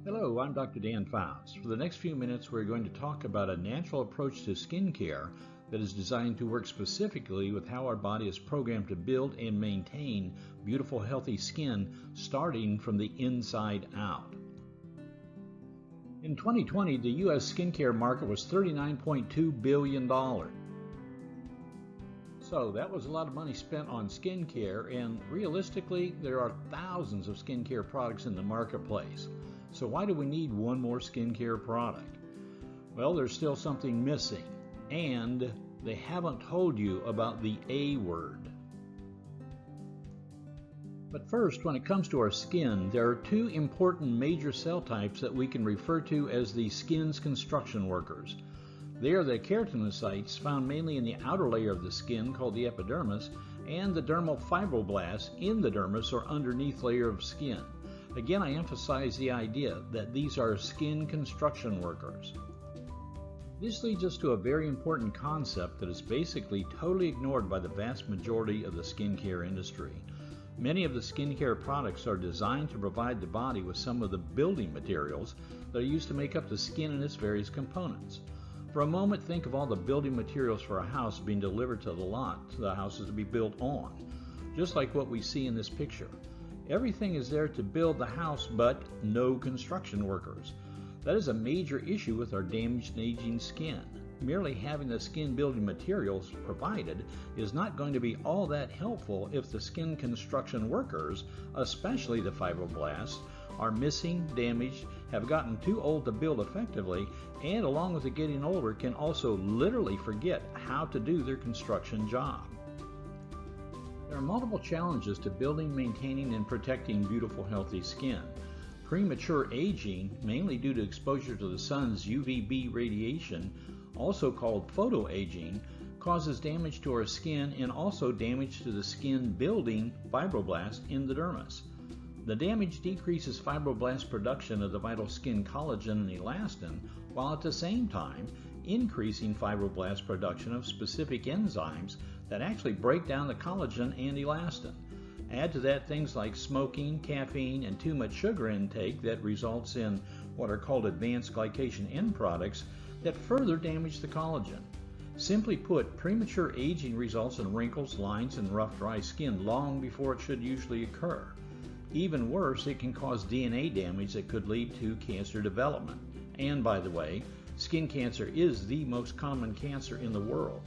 Hello, I'm Dr. Dan Fouts. For the next few minutes, we're going to talk about a natural approach to skincare that is designed to work specifically with how our body is programmed to build and maintain beautiful, healthy skin starting from the inside out. In 2020, the U.S. skincare market was $39.2 billion. So that was a lot of money spent on skincare, and realistically, there are thousands of skincare products in the marketplace. So why do we need one more skincare product? Well, there's still something missing, and they haven't told you about the A word. But first, when it comes to our skin, there are two important major cell types that we can refer to as the skin's construction workers. They are the keratinocytes found mainly in the outer layer of the skin called the epidermis, and the dermal fibroblasts in the dermis or underneath layer of skin. Again, I emphasize the idea that these are skin construction workers. This leads us to a very important concept that is basically totally ignored by the vast majority of the skincare industry. Many of the skincare products are designed to provide the body with some of the building materials that are used to make up the skin and its various components. For a moment, think of all the building materials for a house being delivered to the lot the house is to be built on, just like what we see in this picture. Everything is there to build the house, but no construction workers. That is a major issue with our damaged and aging skin. Merely having the skin building materials provided is not going to be all that helpful if the skin construction workers, especially the fibroblasts, are missing, damaged, have gotten too old to build effectively, and along with it getting older can also literally forget how to do their construction job. There are multiple challenges to building, maintaining, and protecting beautiful, healthy skin. Premature aging, mainly due to exposure to the sun's UVB radiation, also called photoaging, causes damage to our skin and also damage to the skin building fibroblasts in the dermis. The damage decreases fibroblast production of the vital skin collagen and elastin, while at the same time increasing fibroblast production of specific enzymes that actually break down the collagen and elastin. Add to that things like smoking, caffeine, and too much sugar intake that results in what are called advanced glycation end products that further damage the collagen. Simply put, premature aging results in wrinkles, lines, and rough, dry skin long before it should usually occur. Even worse, it can cause DNA damage that could lead to cancer development. And by the way, skin cancer is the most common cancer in the world.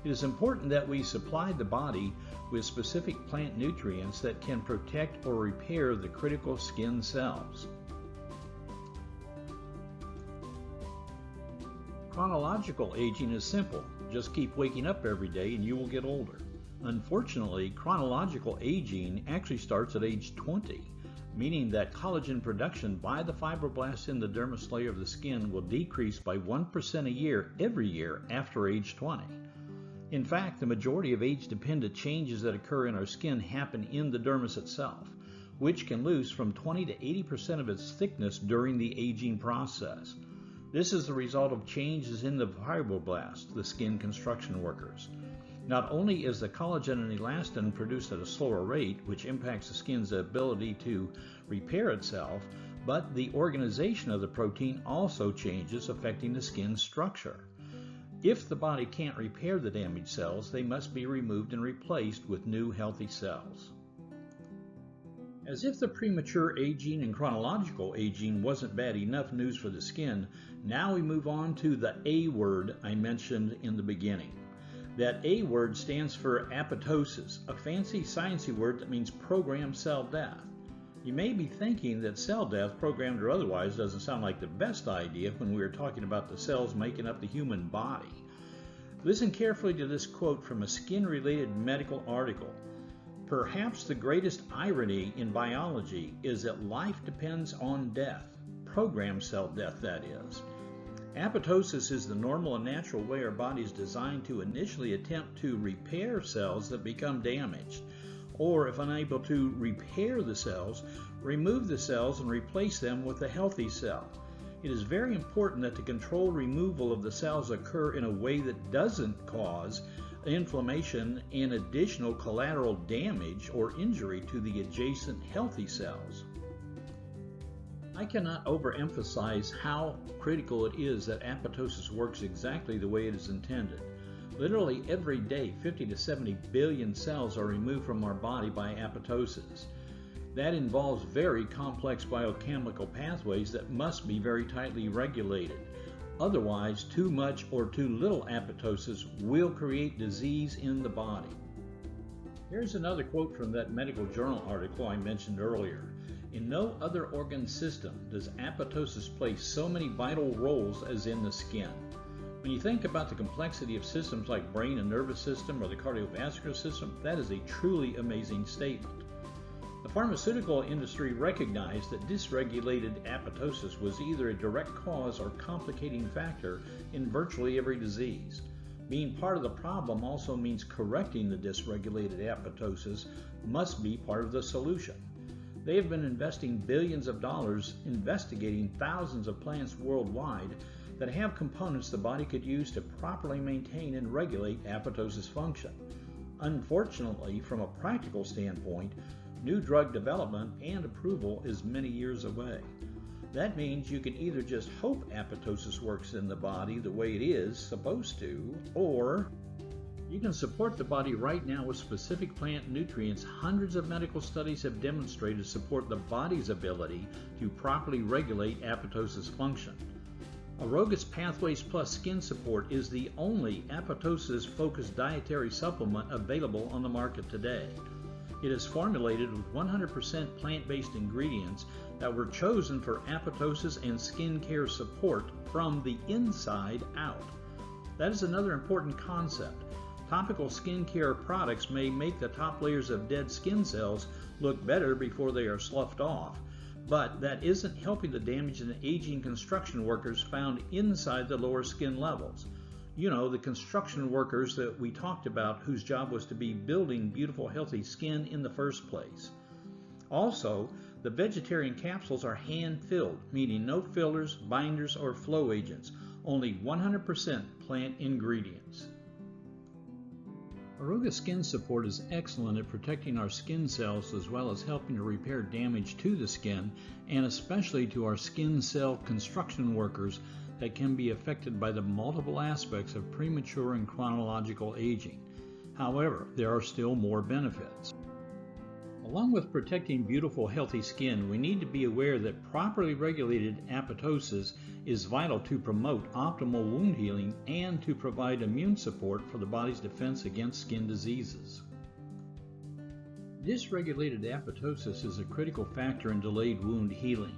It is important that we supply the body with specific plant nutrients that can protect or repair the critical skin cells. Chronological aging is simple. Just keep waking up every day and you will get older. Unfortunately, chronological aging actually starts at age 20, meaning that collagen production by the fibroblasts in the dermis layer of the skin will decrease by 1% a year every year after age 20. In fact, the majority of age-dependent changes that occur in our skin happen in the dermis itself, which can lose from 20 to 80% of its thickness during the aging process. This is the result of changes in the fibroblasts, the skin construction workers. Not only is the collagen and elastin produced at a slower rate, which impacts the skin's ability to repair itself, but the organization of the protein also changes, affecting the skin's structure. If the body can't repair the damaged cells, they must be removed and replaced with new healthy cells. As if the premature aging and chronological aging wasn't bad enough news for the skin, now we move on to the A word I mentioned in the beginning. That A word stands for apoptosis, a fancy sciencey word that means programmed cell death. You may be thinking that cell death, programmed or otherwise, doesn't sound like the best idea when we are talking about the cells making up the human body. Listen carefully to this quote from a skin-related medical article. Perhaps the greatest irony in biology is that life depends on death, programmed cell death that is. Apoptosis is the normal and natural way our body is designed to initially attempt to repair cells that become damaged, or if unable to repair the cells, remove the cells and replace them with a healthy cell. It is very important that the controlled removal of the cells occur in a way that doesn't cause inflammation and additional collateral damage or injury to the adjacent healthy cells. I cannot overemphasize how critical it is that apoptosis works exactly the way it is intended. Literally every day, 50 to 70 billion cells are removed from our body by apoptosis. That involves very complex biochemical pathways that must be very tightly regulated. Otherwise, too much or too little apoptosis will create disease in the body. Here's another quote from that medical journal article I mentioned earlier. In no other organ system does apoptosis play so many vital roles as in the skin. When you think about the complexity of systems like brain and nervous system or the cardiovascular system, that is a truly amazing statement. The pharmaceutical industry recognized that dysregulated apoptosis was either a direct cause or complicating factor in virtually every disease. Being part of the problem also means correcting the dysregulated apoptosis must be part of the solution. They have been investing billions of dollars investigating thousands of plants worldwide that have components the body could use to properly maintain and regulate apoptosis function. Unfortunately, from a practical standpoint, new drug development and approval is many years away. That means you can either just hope apoptosis works in the body the way it is supposed to, or you can support the body right now with specific plant nutrients hundreds of medical studies have demonstrated support the body's ability to properly regulate apoptosis function. Aroga's Pathways Plus Skin Support is the only apoptosis-focused dietary supplement available on the market today. It is formulated with 100% plant-based ingredients that were chosen for apoptosis and skin care support from the inside out. That is another important concept. Topical skincare products may make the top layers of dead skin cells look better before they are sloughed off, but that isn't helping the damage and aging construction workers found inside the lower skin levels. You know, the construction workers that we talked about whose job was to be building beautiful, healthy skin in the first place. Also, the vegetarian capsules are hand-filled, meaning no fillers, binders, or flow agents, only 100% plant ingredients. Aroga Skin Support is excellent at protecting our skin cells as well as helping to repair damage to the skin and especially to our skin cell construction workers that can be affected by the multiple aspects of premature and chronological aging. However, there are still more benefits. Along with protecting beautiful, healthy skin, we need to be aware that properly regulated apoptosis is vital to promote optimal wound healing and to provide immune support for the body's defense against skin diseases. Dysregulated apoptosis is a critical factor in delayed wound healing.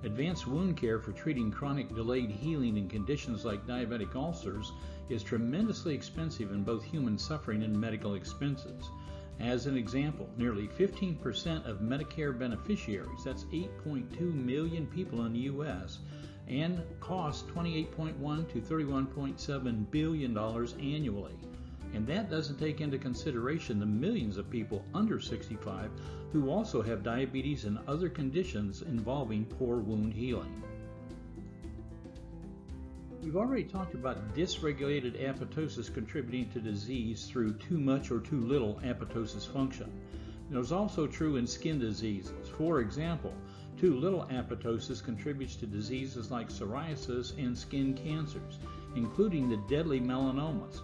Advanced wound care for treating chronic delayed healing in conditions like diabetic ulcers is tremendously expensive in both human suffering and medical expenses. As an example, nearly 15% of Medicare beneficiaries, that's 8.2 million people in the U.S., and costs $28.1 to $31.7 billion annually. And that doesn't take into consideration the millions of people under 65 who also have diabetes and other conditions involving poor wound healing. We've already talked about dysregulated apoptosis contributing to disease through too much or too little apoptosis function. It is also true in skin diseases. For example, too little apoptosis contributes to diseases like psoriasis and skin cancers, including the deadly melanomas.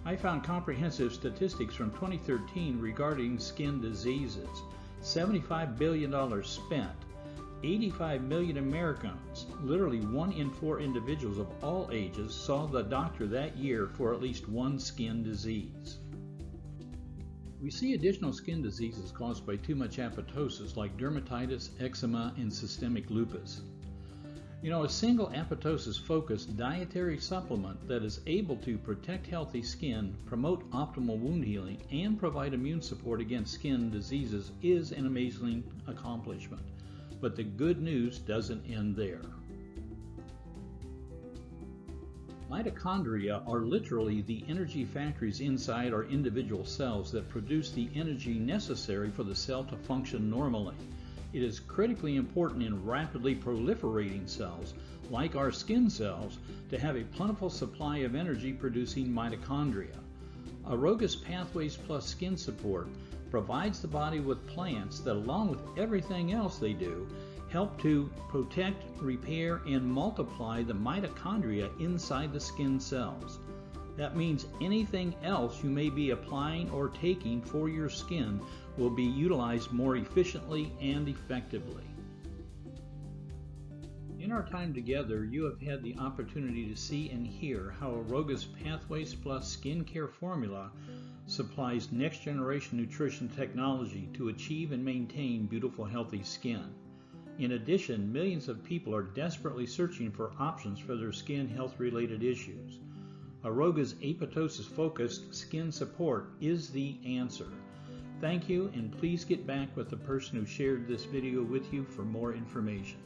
I found comprehensive statistics from 2013 regarding skin diseases. $75 billion spent. 85 million Americans, literally 1 in 4 individuals of all ages, saw the doctor that year for at least one skin disease. We see additional skin diseases caused by too much apoptosis like dermatitis, eczema, and systemic lupus. You know, a single apoptosis-focused dietary supplement that is able to protect healthy skin, promote optimal wound healing, and provide immune support against skin diseases is an amazing accomplishment. But the good news doesn't end there. Mitochondria are literally the energy factories inside our individual cells that produce the energy necessary for the cell to function normally. It is critically important in rapidly proliferating cells, like our skin cells, to have a plentiful supply of energy-producing mitochondria. Aroga's Pathways Plus Skin Support provides the body with plants that, along with everything else they do, help to protect, repair, and multiply the mitochondria inside the skin cells. That means anything else you may be applying or taking for your skin will be utilized more efficiently and effectively. In our time together, you have had the opportunity to see and hear how Aroga's Pathways Plus skincare formula supplies next-generation nutrition technology to achieve and maintain beautiful, healthy skin. In addition, millions of people are desperately searching for options for their skin health-related issues. Aroga's Apoptosis-focused skin support is the answer. Thank you, and please get back with the person who shared this video with you for more information.